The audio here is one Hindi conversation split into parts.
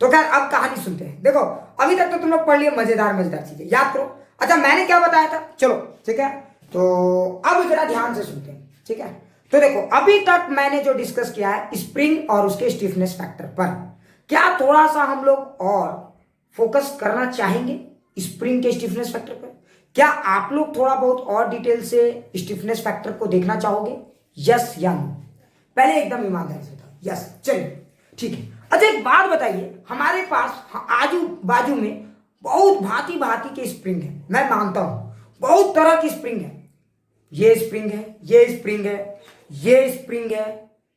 तो खैर अब कहानी सुनते हैं। देखो अभी तक तो तुम लोग पढ़ लिए मजेदार चीजें, याद करो। अच्छा मैंने क्या बताया था, चलो ठीक है, तो अब जरा ध्यान से सुनते हैं, ठीक है। तो देखो अभी तक मैंने जो डिस्कस किया है स्प्रिंग और उसके स्टिफनेस फैक्टर पर, क्या थोड़ा सा हम लोग और फोकस करना चाहेंगे स्प्रिंग के स्टिफनेस फैक्टर पर? क्या आप लोग थोड़ा बहुत और डिटेल से स्टिफनेस फैक्टर को देखना चाहोगे, यस या नो? पहले एकदम ईमानदारी से बताओ यस, चलिए ठीक है। अच्छा एक बात बताइए, हमारे पास आजू बाजू में बहुत भांति भांति के स्प्रिंग है, मैं मानता हूं बहुत तरह की स्प्रिंग है। ये स्प्रिंग है, ये स्प्रिंग है, ये स्प्रिंग है,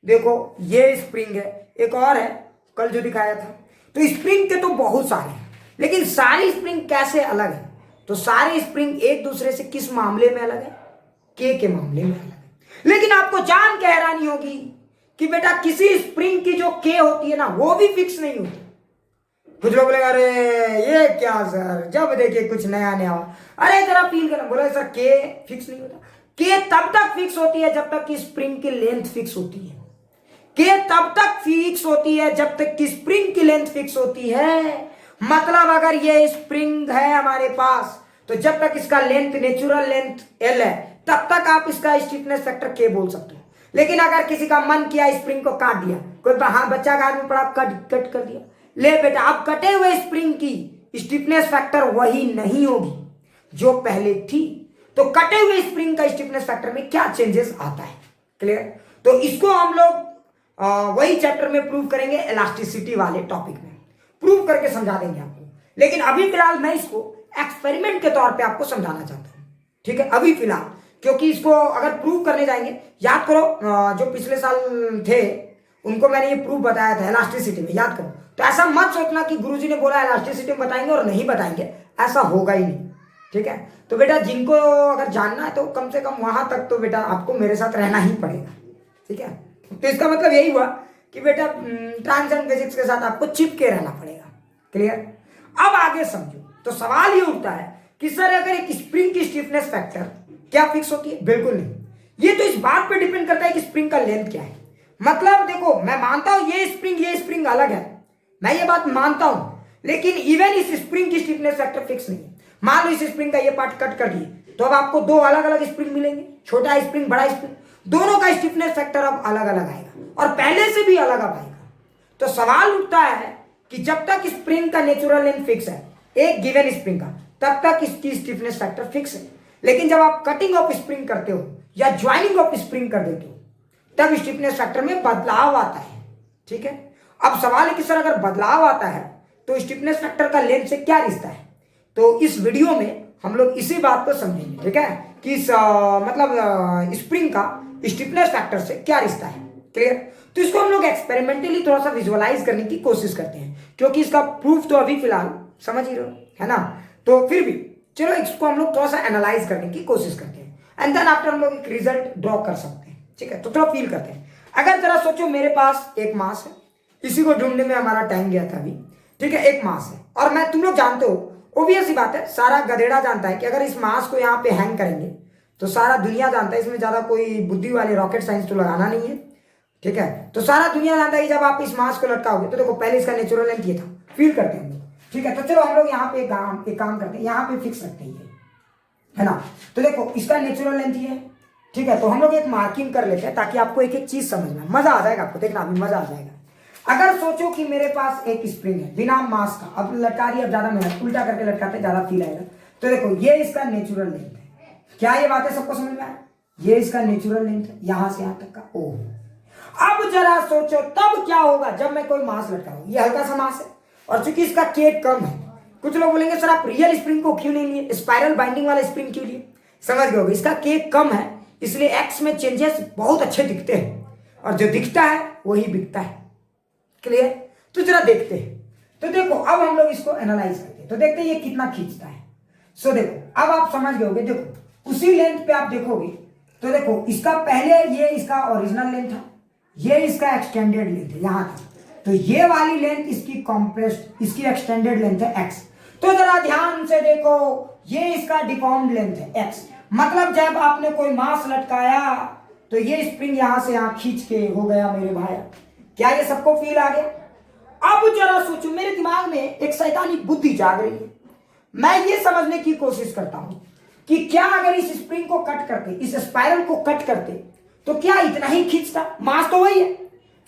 देखो ये स्प्रिंग है, एक और है कल जो दिखाया था। तो स्प्रिंग के तो बहुत सारे हैं, लेकिन सारी स्प्रिंग कैसे अलग है? तो सारे स्प्रिंग एक दूसरे से किस मामले में अलग है? के मामले में अलग है। लेकिन आपको जान के हैरानी होगी कि बेटा किसी स्प्रिंग की जो के होती है ना वो भी फिक्स नहीं होती। कुछ लोग बोलेगा अरे ये क्या सर, जब देखिए कुछ नया नया हो, अरे जरा फील करना। बोला सर के फिक्स नहीं होता। के तब तक फिक्स होती है जब तक कि स्प्रिंग की लेंथ फिक्स होती है। के तब तक फिक्स होती है जब तक कि स्प्रिंग की लेंथ फिक्स होती है। मतलब अगर ये स्प्रिंग है हमारे पास, तो जब तक इसका लेंथ नेचुरल लेंथ एल है तब तक आप इसका स्टिफनेस फैक्टर के बोल सकते हो। लेकिन अगर किसी का मन किया स्प्रिंग को काट दिया, कोई हाँ बच्चा का आदमी पड़ा कट कर दिया, ले बेटा अब कटे हुए स्प्रिंग की स्टिफनेस फैक्टर वही नहीं होगी जो पहले थी। तो कटे हुए स्प्रिंग का स्टिफनेस फैक्टर में क्या चेंजेस आता है, क्लियर? तो इसको हम लोग वही चैप्टर में प्रूव करेंगे, इलास्टिसिटी वाले टॉपिक में प्रूव करके समझा देंगे आपको। लेकिन अभी फिलहाल मैं इसको एक्सपेरिमेंट के तौर पे आपको समझाना चाहता हूं, ठीक है, अभी फिलहाल। क्योंकि इसको अगर प्रूव करने जाएंगे, याद करो जो पिछले साल थे उनको मैंने ये प्रूफ बताया था इलास्टिसिटी में, याद करो। तो ऐसा मत सोचना कि गुरुजी ने बोला इलास्टिसिटी में बताएंगे और नहीं बताएंगे, ऐसा होगा ही नहीं, ठीक है। तो बेटा जिनको अगर जानना है तो कम से कम वहां तक तो बेटा आपको मेरे साथ रहना ही पड़ेगा, ठीक है। तो इसका मतलब यही हुआ कि बेटा ट्रांजिशन फिजिक्स के साथ आपको चिपके रहना पड़ेगा, क्लियर? अब आगे समझो। तो सवाल ये उठता है कि सर अगर एक स्प्रिंग की स्टिफनेस फैक्टर क्या फिक्स होती है? बिल्कुल नहीं। ये तो इस बात पर डिपेंड करता है कि स्प्रिंग का लेंथ क्या है। मतलब देखो मैं मानता हूं ये स्प्रिंग अलग है, मैं ये बात मानता हूं, लेकिन इवन इस स्प्रिंग की स्टिफनेस फैक्टर फिक्स नहीं है। मान लो इस स्प्रिंग का ये पार्ट कट कर दिए तो अब आपको दो अलग अलग स्प्रिंग मिलेंगे, छोटा स्प्रिंग बड़ा स्प्रिंग, दोनों का स्टिफनेस फैक्टर अब अलग अलग आएगा और पहले से भी अलग अब आएगा। तो सवाल उठता है कि जब तक स्प्रिंग का नेचुरल लेंथ फिक्स है एक गिवन स्प्रिंग का, तब तक इसकी स्टिफनेस फैक्टर फिक्स है। लेकिन जब आप कटिंग ऑफ स्प्रिंग करते हो या ज्वाइनिंग ऑफ स्प्रिंग कर देते हो तब स्टिफनेस फैक्टर में बदलाव आता है, ठीक है। अब सवाल है कि सर अगर बदलाव आता है तो स्टिफनेस फैक्टर का लेंथ से क्या रिश्ता है? तो इस वीडियो में हम लोग इसी बात को समझेंगे, ठीक है, कि मतलब स्प्रिंग का स्टिफनेस फैक्टर से क्या रिश्ता है, क्लियर? तो इसको हम लोग एक्सपेरिमेंटली थोड़ा सा विजुअलाइज करने की कोशिश करते हैं, क्योंकि इसका प्रूफ तो अभी फिलहाल समझ ही रहे हो, है ना। तो फिर भी चलो इसको हम लोग थोड़ा सा एनालाइज करने की कोशिश करते हैं एंड देन आफ्टर हम लोग एक रिजल्ट ड्रॉ कर सकते हैं, ठीक है। तो थोड़ा फील करते हैं। अगर जरा सोचो मेरे पास एक मास है, इसी को ढूंढने में हमारा टाइम गया था अभी, ठीक है। एक मास है और मैं, तुम लोग जानते हो, ओबियस सी बात है, सारा गधेड़ा जानता है कि अगर इस मास को यहाँ पे हैंग करेंगे तो सारा दुनिया जानता है, इसमें ज्यादा कोई बुद्धि वाले रॉकेट साइंस तो लगाना नहीं है, ठीक है। तो सारा दुनिया जानता है कि जब आप इस मास को लटकाओगे तो देखो पहले इसका नेचुरल लेंथ ये था, फील करते हैं हम लोग, ठीक है। तो चलो हम लोग यहाँ पे एक काम करते हैं, यहाँ पे फिक्स रखते हैं, है ना। तो देखो इसका नेचुरल लेंथ ये है, ठीक है। तो हम लोग एक मार्किंग कर लेते हैं ताकि आपको एक एक चीज समझ में मजा आ जाएगा, आपको देखना अभी मजा आ जाएगा। अगर सोचो कि मेरे पास एक स्प्रिंग है बिना मास का, अब लटका रही है, अब ज्यादा मेहनत, उल्टा करके लटकाते ज्यादा फील आएगा। तो देखो ये इसका नेचुरल लेंथ है, क्या ये बातें सबको समझ में आया? ये इसका नेचुरल लेंथ है यहां से यहां तक का, ओ। अब जरा सोचो तब क्या होगा जब मैं कोई मास लटकाऊं, ये हल्का सा मास है और चूंकि इसका के कम है। कुछ लोग बोलेंगे सर आप रियल स्प्रिंग को क्यों नहीं लिए, स्पाइरल बाइंडिंग वाला स्प्रिंग क्यों लिए? समझ गए होगे, इसका के कम है इसलिए एक्स में चेंजेस बहुत अच्छे दिखते हैं और जो दिखता है वही बिकता है, क्लियर? तो जरा देखते हैं। तो देखो अब हम लोग इसको एनालाइज करते हैं, तो देखते हैं ये कितना खींचता है। सो देखो अब आप समझ गए, देखो उसी लेंथ पे आप देखोगे तो देखो इसका पहले ये इसका ओरिजिनल लेंथ था, ये इसका एक्सटेंडेड लेंथ है यहां था, तो ये वाली लेंथ इसकी कॉम्प्रेस्ड, इसकी एक्सटेंडेड लेंथ है एक्स। तो जरा ध्यान से देखो ये इसका डिफॉर्म्ड लेंथ है एक्स। मतलब जब आपने कोई मास लटकाया तो ये स्प्रिंग यहां से यहां खींच के हो गया मेरे भाई। क्या ये सबको फील आ गया? अब जरा जरा सोचो, मेरे दिमाग में एक शैतानी बुद्धि जाग रही है। मैं ये समझने की कोशिश करता हूं कि क्या अगर इस स्प्रिंग को कट करते, इस स्पाइरल को कट करते, तो क्या इतना ही खींचता? मास तो वही है,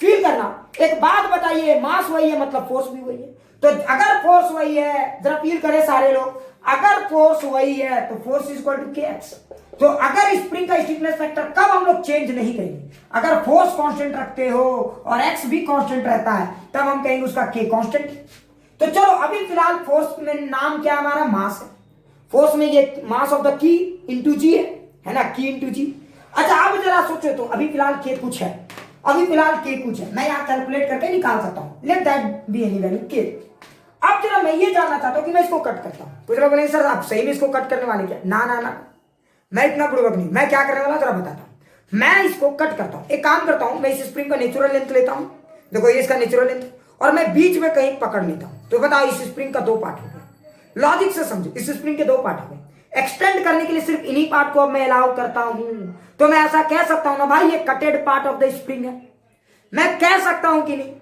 फील करना। एक बात बताइए, मास वही है मतलब फोर्स भी वही है। तो अगर फोर्स वही है, जरा फील करें सारे लोग, अगर फोर्स वही है तो फोर्स इज इक्वल टू के एक्स। तो अगर स्प्रिंग का स्टिफनेस फैक्टर कब हम लोग चेंज नहीं करेंगे, अगर फोर्स कांस्टेंट रखते हो और एक्स भी कांस्टेंट रहता है, तब हम कहेंगे उसका के कांस्टेंट। तो चलो अभी फिलहाल फोर्स में नाम क्या हमारा, मास है। फोर्स में ये मास ऑफ द की इंटू जी है ना, की इंटू जी। अच्छा अब जरा सोचो, तो अभी फिलहाल के कुछ है, अभी फिलहाल के कुछ है, मैं यहाँ कैलकुलेट करके निकाल सकता हूँ, let that be any value के। अब जरा मैं ये जानना चाहता हूँ कि मैं इसको कट करता हूँ। कुछ लोग बोलेंगे सर आप सही में इसको कट करने वाले क्या? ना ना ना, मैं इतना बुड़बक नहीं। मैं क्या करने वाला जरा बताता हूँ। मैं इसको कट करता हूँ, एक काम करता हूँ, मैं इस स्प्रिंग का नेचुरल लेंथ लेता हूँ, देखो ये इसका नेचुरल लेंथ, और मैं बीच में कहीं पकड़ लेता हूँ। तो बताओ इस स्प्रिंग का दो पार्ट हो गया। लॉजिक से समझो, इस स्प्रिंग के दो पार्ट हो गए। एक्सटेंड करने के लिए सिर्फ इन्हीं पार्ट को अब मैं अलाउ करता हूँ। तो मैं ऐसा कह सकता हूँ ना भाई, ये कटेड पार्ट ऑफ द स्प्रिंग है, मैं कह सकता हूं कि नहीं?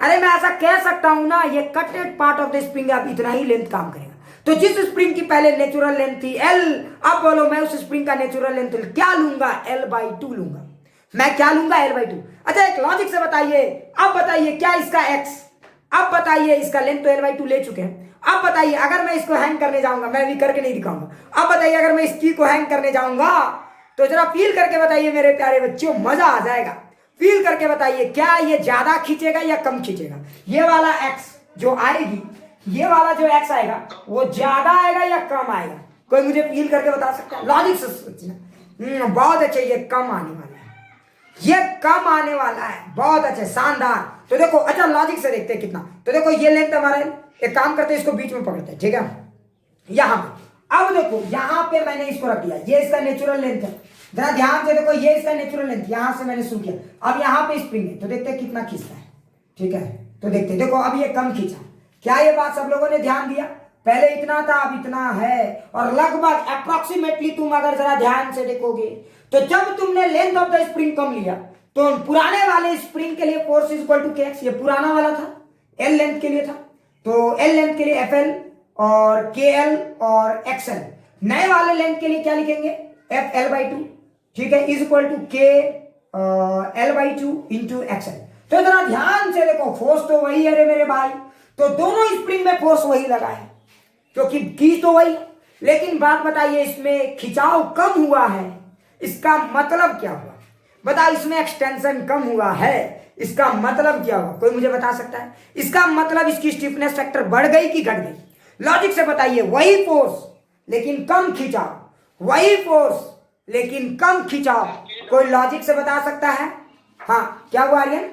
अरे मैं ऐसा कह सकता हूं ना, ये कटेड पार्ट ऑफ द स्प्रिंग, अब इतना ही लेंथ काम करेगा। तो जिस स्प्रिंग की पहले नेचुरल लेंथ थी L, अब बोलो मैं उस स्प्रिंग का नेचुरल लेंथ क्या लूंगा? L/2 लूंगा। मैं क्या लूंगा? L/2। अच्छा एक लॉजिक से बताइए, अब बताइए क्या इसका x, अब बताइए इसका लेंथ तो L/2 ले चुके हैं। अब बताइए अगर मैं इसको हैंग करने जाऊंगा, मैं भी करके नहीं दिखाऊंगा, अब बताइए अगर मैं इस की को हैंग करने जाऊंगा, तो जरा फील करके बताइए मेरे प्यारे बच्चों, मजा आ जाएगा। फील करके बताइए, क्या ये ज्यादा खींचेगा या कम खींचेगा? ये वाला x जो आएगी, ये वाला जो x आएगा, वो ज्यादा आएगा या कम आएगा? कोई मुझे फील करके बता सकता है? लॉजिक से सोचना। बहुत अच्छे, ये कम आने वाला है, ये कम आने वाला है, बहुत अच्छे, शानदार। तो देखो, अच्छा लॉजिक से देखते हैं कितना। तो देखो ये लेंथ हमारा, एक काम करते हैं, इसको बीच में पकड़ते हैं, ठीक है, यहां पे। अब देखो यहां पे मैंने इसको रख दिया, ये इसका नेचुरल लेंथ है। जरा ध्यान से देखो, ये इसका नेचुरल लेंथ, यहां से मैंने शुरू किया। अब यहां पे स्प्रिंग है, तो देखते हैं कितना खींचता है, ठीक है। तो देखते हैं, देखो अब ये कम खींचा। क्या ये बात सब लोगों ने ध्यान दिया? पहले इतना था, अब इतना है। और लगभग अप्रोक्सीमेटली तुम अगर जरा ध्यान से देखोगे, तो जब तुमने लेंथ ऑफ द स्प्रिंग कम लिया, तो पुराने वाले स्प्रिंग के लिए फोर्स इज इक्वल टू के एक्स, ये पुराना वाला था, एल लेंथ के लिए था, तो एल लेंथ के लिए एफ एल और के एल और एक्स एल। नए वाले लेंथ के लिए क्या लिखेंगे? एफ L/2, ठीक है, इज इक्वल टू के L/2 इंटू एक्स एल। तो जरा ध्यान से देखो, फोर्स तो वही है रे मेरे भाई, तो दोनों स्प्रिंग में फोर्स वही लगा है, क्योंकि की तो वही। लेकिन बात बताइए, इसमें खिंचाव कम हुआ है, इसका मतलब क्या हुआ? बता, इसमें एक्सटेंशन कम हुआ है, इसका मतलब क्या हुआ? कोई मुझे बता सकता है? इसका मतलब इसकी स्टिफनेस फैक्टर बढ़ गई कि घट गई? लॉजिक से बताइए, वही फोर्स लेकिन कम खिंचाव, वही फोर्स लेकिन कम खिंचाव। कोई लॉजिक से बता सकता है? हाँ क्या हुआ आर्यन?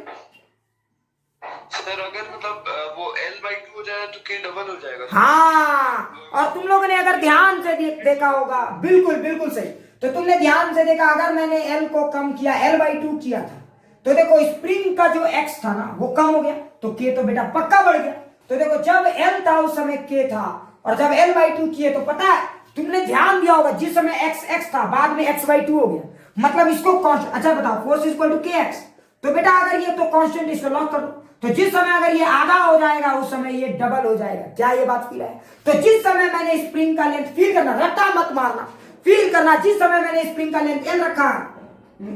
सर अगर मतलब वो L/2 हो जाए तो K डबल हो जाएगा। हाँ, और तुम लोगों ने अगर ध्यान से देखा होगा, बिल्कुल बिल्कुल सही। तो तुमने ध्यान से देखा, अगर मैंने L को कम किया, L/2 किया था, तो देखो स्प्रिंग का जो X था ना, वो कम हो गया, तो K तो बेटा पक्का बढ़ गया। तो देखो जब L था उस समय K था, और जब L/2 किए तो पता है, तुमने ध्यान दिया होगा, जिस समय x था बाद में x/2 हो गया, मतलब इसको कांस्टेंट। अच्छा बताओ, फोर्स इक्वल टू के एक्स, तो बेटा अगर ये तो कांस्टेंट, इसको लॉक कर दो। तो जिस समय अगर ये आधा हो जाएगा, उस समय ये डबल हो जाएगा। क्या ये बात फील है? तो जिस समय मैंने स्प्रिंग का लेंथ, फील करना, रट्टा मत मारना, फील करना, जिस समय मैंने स्प्रिंग का लेंथ L रखा,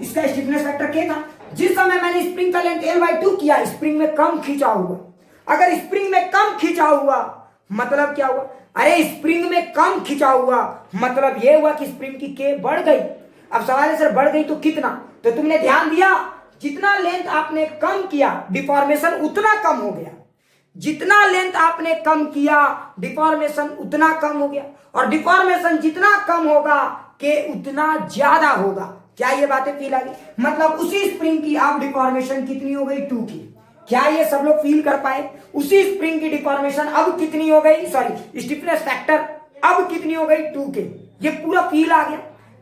इसका स्टिफनेस फैक्टर K था, जिस समय मैंने स्प्रिंग का लेंथ L/2 किया, स्प्रिंग में कम खिंचाव हुआ। अगर स्प्रिंग में कम खिंचाव हुआ, मतलब क्या हुआ? अरे स्प्रिंग में कम खिंचाव हुआ, मतलब यह हुआ कि स्प्रिंग की के बढ़ गई। अब सवाल है सर बढ़ गई तो कितना? तो तुमने ध्यान दिया, जितना लेंथ आपने कम किया, डिफॉर्मेशन उतना कम हो गया। जितना लेंथ आपने कम किया, डिफॉर्मेशन उतना कम हो गया, और डिफॉर्मेशन जितना कम होगा, के उतना ज्यादा होगा। क्या ये बातें फील आ गई? मतलब उसी स्प्रिंग की अब डिफॉर्मेशन कितनी हो गई? 2 की। क्या ये सब लोग फील कर पाए? उसी स्प्रिंग की डिफॉर्मेशन अब कितनी हो गई, सॉरी स्टिफनेस फैक्टर अब कितनी हो गई? 2 के। ये पूरा फील आ गया?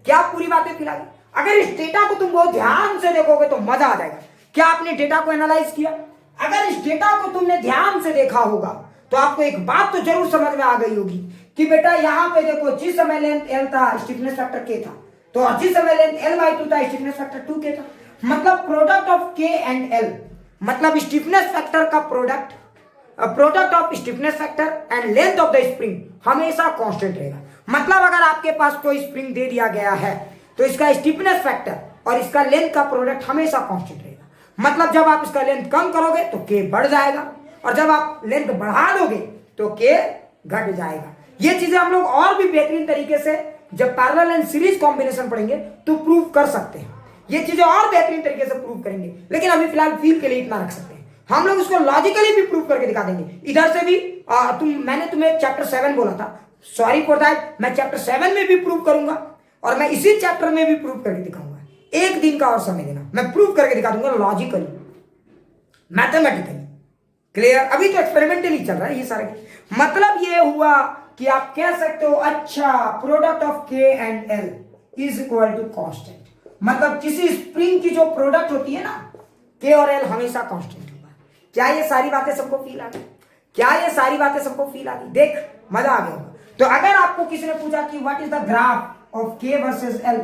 क्या पूरी बातें फील आ गई? अगर इस डेटा को तुम बहुत ध्यान से देखोगे तो मजा आ जाएगा। क्या आपने डेटा को एनालाइज किया? अगर इस डेटा को तुमने ध्यान से देखा होगा, तो आपको एक बात तो जरूर समझ में आ गई होगी कि बेटा यहां पे देखो, जिस समय लेंथ L था, स्टिफनेस फैक्टर K था, तो और जिस समय लेंथ L/2 था, स्टिफनेस फैक्टर 2K था। मतलब product of K and L, मतलब स्टिफनेस फैक्टर का product product of stiffness factor and length of the spring हमेशा कांस्टेंट रहेगा। मतलब अगर आपके पास कोई स्प्रिंग दे दिया गया है तो इसका स्टिफनेस फैक्टर और इसका लेंथ का प्रोडक्ट हमेशा कांस्टेंट रहेगा। मतलब जब आप इसका लेंथ कम करोगे तो के बढ़ जाएगा और जब आप लेंथ बढ़ा दोगे तो के घट जाएगा। ये चीजें हम लोग और भी बेहतरीन तरीके से जब पैरेलल एंड सीरीज कॉम्बिनेशन पढ़ेंगे तो प्रूव कर सकते हैं। ये चीजें और बेहतरीन तरीके से प्रूव करेंगे, लेकिन अभी फिलहाल फील के लिए इतना रख सकते हैं। हम लोग इसको लॉजिकली भी प्रूव करके दिखा देंगे। इधर से भी मैंने तुम्हें चैप्टर 7 बोला था, सॉरी फॉर दैट, मैं चैप्टर 7 में भी प्रूव करूंगा और मैं इसी चैप्टर में भी प्रूव करके दिखाऊंगा। एक दिन का और समय देना, मैं प्रूव करके दिखा दूंगा लॉजिकली, मैथमेटिकली। क्लियर? अभी तो एक्सपेरिमेंटली चल रहा है ये सारा। मतलब ये हुआ कि आप कह सकते हो अच्छा product of K and L is equal to constant. मतलब किसी स्प्रिंग की जो प्रोडक्ट होती है ना, के और एल हमेशा कांस्टेंट होगा। क्या ये सारी बातें सबको फील आ गई? क्या ये सारी बातें सबको फील आ गई? देख मजा आ गया होगा। तो अगर आपको किसी ने पूछा कि what is the graph of के वर्सेस एल,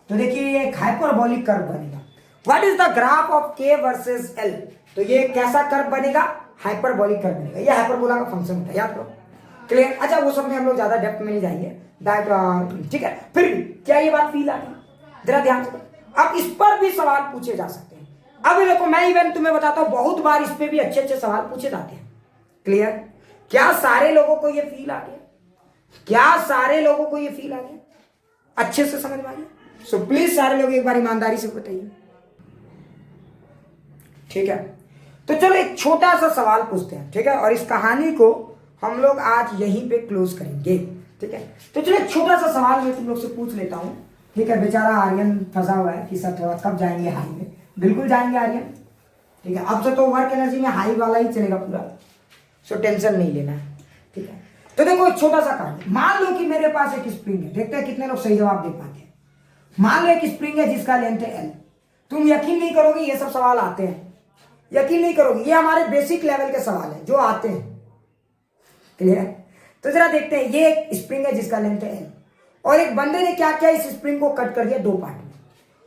तो देखिए ये एक हाइपरबोलिक कर्व बनेगा। What is the graph of के वर्सेस एल, तो ये कैसा कर्व बनेगा? हाइपरबोलिक कर्व बनेगा। ये हाइपरबोला का फंक्शन होता है, याद करो। क्लियर? अच्छा वो सब में हम लोग ज्यादा डेप्थ में नहीं जाएंगे, ठीक है। फिर भी क्या ये बात फील आ गई? जरा ध्यान से। अब इस पर भी सवाल पूछे जा सकते हैं। अब देखो मैं इवन तुम्हें बताता हूं, बहुत बार इस पे भी अच्छे अच्छे सवाल पूछे जाते हैं। क्लियर? क्या सारे लोगों को ये फील आ गया? क्या सारे लोगों को ये फील आ गया? अच्छे से समझ में आ गया? सो प्लीज सारे लोग एक बार ईमानदारी से बताइए। ठीक है, तो चलो एक छोटा सा सवाल पूछते हैं, ठीक है, और इस कहानी को हम लोग आज यहीं पे क्लोज करेंगे। ठीक है, तो चलो एक छोटा सा सवाल मैं तुम लोग से पूछ लेता हूँ। ठीक है, बेचारा आर्यन फंसा हुआ है कि सर थोड़ा कब जाएंगे हाई में। बिल्कुल जाएंगे आर्यन। ठीक है, अब से तो वर्क एनर्जी में हाई वाला ही चलेगा पूरा, सो टेंशन नहीं लेना है। ठीक है, तो देखो एक छोटा सा कहानी। मान लो कि मेरे पास एक स्प्रिंग है, देखते हैं कितने लोग सही जवाब दे पाते हैं। मान लो एक स्प्रिंग है जिसका लेंथ है एल। तुम यकीन नहीं करोगे ये सब सवाल आते हैं, यकीन नहीं करोगे, ये हमारे बेसिक लेवल के सवाल हैं जो आते हैं। क्लियर? तो जरा देखते हैं, ये एक स्प्रिंग है जिसका लेंथ है एल और एक बंदे ने क्या किया, इस स्प्रिंग को कट कर दिया दो पार्ट में,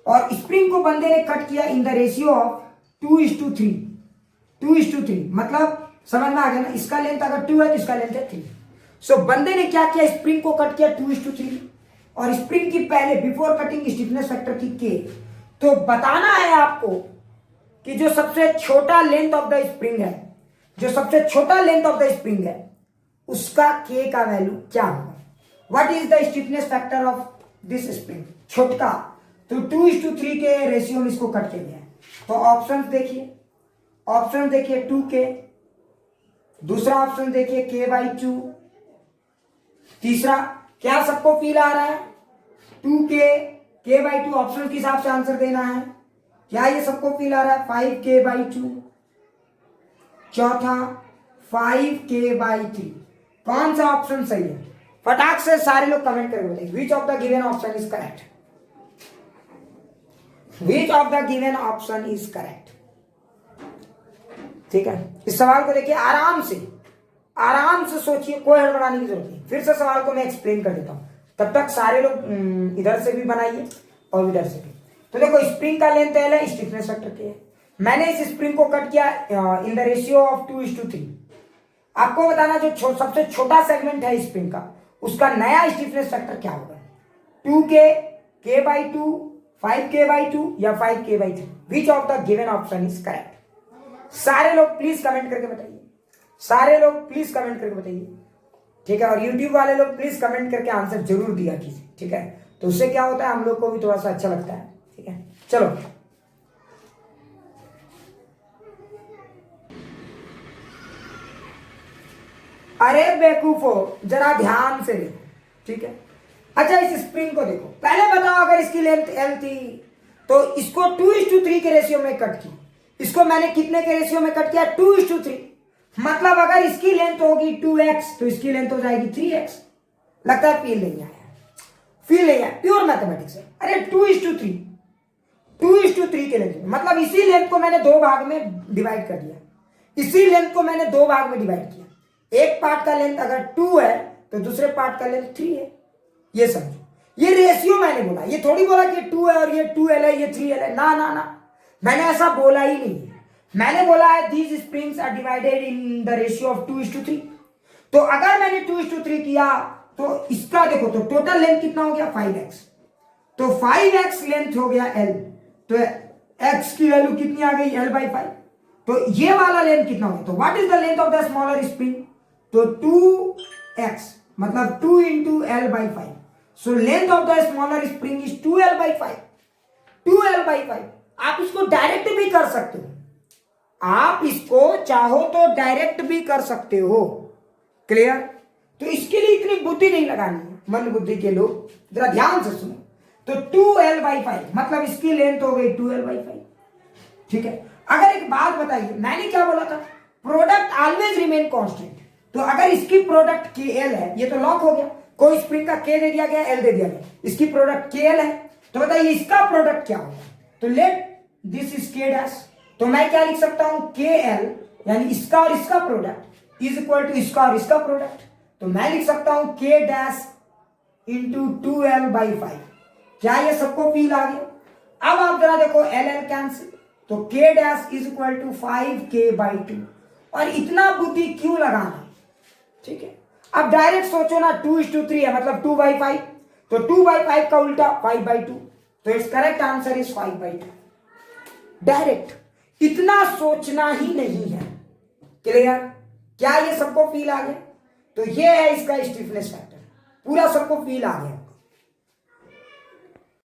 और स्प्रिंग को बंदे ने कट किया इन द रेशियो ऑफ 2:3। 2:3 मतलब समझ में आ गया ना? इसका लेंथ अगर 2 है तो इसका लेंथ है 3। सो बंदे ने क्या किया, स्प्रिंग को कट किया 2:3 और स्प्रिंग की पहले बिफोर कटिंग स्टिफनेस फैक्टर थी के। तो बताना है आपको कि जो सबसे छोटा लेंथ ऑफ द स्प्रिंग है, जो सबसे छोटा लेंथ ऑफ द स्प्रिंग है, उसका के का वैल्यू क्या होगा। What is the stiffness factor of this spring, छोटका। तो 2:3 के रेशियो में इसको कट किया गया है। तो ऑप्शन देखिए, ऑप्शन देखिए 2K, दूसरा ऑप्शन देखिए K/2, तीसरा क्या सबको फील आ रहा है 2K, K/2 ऑप्शन के हिसाब से आंसर देना है। क्या ये सबको फील आ रहा है 5K/2, चौथा 5K/3। कौन सा ऑप्शन सही है? फटाक से सारे लोग कमेंट करके बताइए which of the given option is correct, which of the given option is correct. ठीक है, इस सवाल को देखिए आराम से सोचिए, कोई हड़बड़ाने की जरूरत नहीं। फिर से सवाल को मैं एक्सप्लेन कर देता हूं, तब तक सारे लोग इधर से भी बनाइए और इधर से भी। तो देखो स्प्रिंग का लेंथ एल है, स्टिफनेस फैक्टर के है। मैंने इस स्प्रिंग को कट किया इन द रेशियो ऑफ 2:3। आपको बताना जो सबसे छोटा सेगमेंट है स्प्रिंग का, उसका नया स्टिफनेस फैक्टर क्या होगा, 2K, K/2, 5K/2 या 5K/3। Which of the given option is correct. सारे लोग प्लीज कमेंट करके बताइए, सारे लोग प्लीज कमेंट करके बताइए। ठीक है, और यूट्यूब वाले लोग प्लीज कमेंट करके आंसर जरूर दिया कीजिए। ठीक है, तो उससे क्या होता है हम लोग को भी थोड़ा सा अच्छा लगता है। ठीक है, चलो अरे बेवकूफो जरा ध्यान से देखो। ठीक है, अच्छा इस स्प्रिंग को देखो, पहले बताओ अगर इसकी लेंथ एल थी तो इसको 2:3 के रेशियो में कट की। इसको मैंने कितने के रेशियो में कट किया, 2:3। मतलब अगर इसकी लेंथ होगी 2x तो इसकी लेंथ हो जाएगी 3x। लगता है फील नहीं आया, फील नहीं आया, प्योर मैथमेटिक्स है। अरे 2:3 के लेंथ, मतलब इसी लेंथ को मैंने दो भाग में डिवाइड कर दिया, इसी लेंथ को मैंने दो भाग में डिवाइड किया। एक पार्ट का लेंथ अगर 2 है तो दूसरे पार्ट का लेंथ 3 है। ये समझो, ये रेशियो मैंने बोला, ये थोड़ी बोला कि 2 है और ये 2L है ये 3L है। ना ना ना, मैंने ऐसा बोला ही नहीं है। मैंने बोला है these springs are divided in the ratio of 2:3। तो अगर मैंने 2:3 किया तो इसका देखो तो टोटल लेंथ कितना हो गया 5x, तो 5x लेंथ हो गया l, तो x की वैल्यू कितनी आ गई l/5। तो ये वाला लेंथ कितना हो गया, तो what is the length of the smaller spring, तो 2x मतलब 2 into l/5। So length of the smaller spring is 2l/5, 2l/5। आप इसको डायरेक्ट भी कर सकते हो, आप इसको चाहो तो डायरेक्ट भी कर सकते हो, क्लियर। तो इसके लिए इतनी बुद्धि नहीं लगानी है, मंद बुद्धि के लोग जरा ध्यान से सुनो। तो 2l/5 मतलब इसकी लेंथ हो गई 2l/5, ठीक है। अगर एक बात बताइए, मैंने क्या बोला था, प्रोडक्ट ऑलवेज रिमेन कांस्टेंट। तो अगर इसकी प्रोडक्ट KL है, ये तो लॉक हो गया, कोई स्प्रिंग का K दे दिया गया, L दे दिया गया, इसकी प्रोडक्ट KL है, तो बताइए इसका प्रोडक्ट क्या होगा, तो लेट दिस इज K'। तो मैं क्या लिख सकता हूं, KL यानी इसका और इसका प्रोडक्ट इज इक्वल टू इसका और इसका प्रोडक्ट। तो मैं लिख सकता हूं K' इंटू 2l/5। क्या ये सबको फील आ गया। अब आप जरा देखो LL कैंसिल, तो K' is equal to 5K/2। और इतना बुद्धि क्यों लगाना, ठीक है। अब डायरेक्ट सोचो ना, 2:3 है मतलब 2/5, तो 2/5 का उल्टा 5/2, तो it's correct answer is 5/2। Direct, इतना सोचना ही नहीं है, क्लियर। क्या ये सबको फील आ गया, तो ये है इसका स्टिफनेस फैक्टर, पूरा सबको फील आ गया।